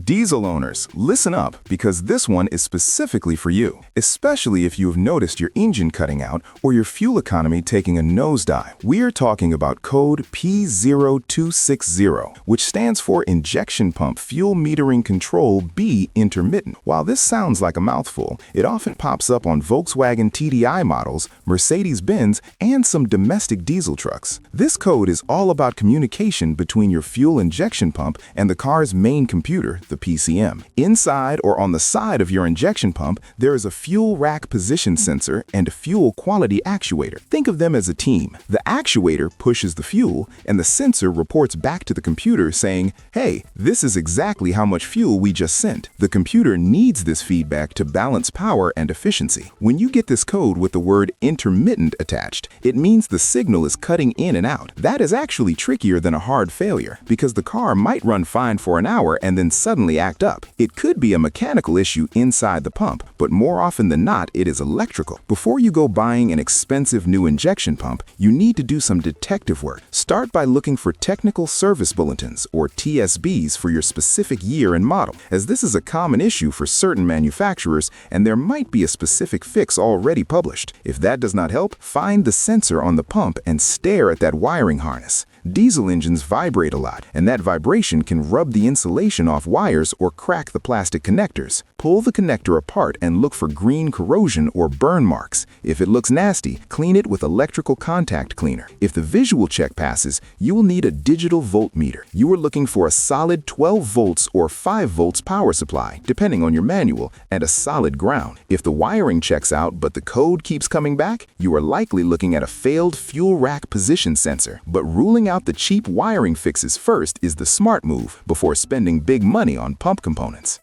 Diesel owners, listen up because this one is specifically for you, especially if you have noticed your engine cutting out or your fuel economy taking a nosedive. We are talking about code P0260, which stands for Injection Pump Fuel Metering Control B Intermittent. While this sounds like a mouthful, it often pops up on Volkswagen TDI models, Mercedes-Benz, and some domestic diesel trucks. This code is all about communication between your fuel injection pump and the car's main computer, the PCM. Inside or on the side of your injection pump, there is a fuel rack position sensor and a fuel quality actuator. Think of them as a team. The actuator pushes the fuel, and the sensor reports back to the computer saying, "Hey, this is exactly how much fuel we just sent." The computer needs this feedback to balance power and efficiency. When you get this code with the word intermittent attached, it means the signal is cutting in and out. That is actually trickier than a hard failure, because the car might run fine for an hour and then suddenly act up. It could be a mechanical issue inside the pump, but more often than not, it is electrical. Before you go buying an expensive new injection pump, you need to do some detective work. Start by looking for technical service bulletins, or TSBs, for your specific year and model, as this is a common issue for certain manufacturers and there might be a specific fix already published. If that does not help, find the sensor on the pump and stare at that wiring harness. Diesel engines vibrate a lot, and that vibration can rub the insulation off wires or crack the plastic connectors. Pull the connector apart and look for green corrosion or burn marks. If it looks nasty, clean it with electrical contact cleaner. If the visual check passes, you will need a digital voltmeter. You are looking for a solid 12 volts or 5 volts power supply, depending on your manual, and a solid ground. If the wiring checks out but the code keeps coming back, you are likely looking at a failed fuel rack position sensor. But ruling out the cheap wiring fixes first is the smart move before spending big money on pump components.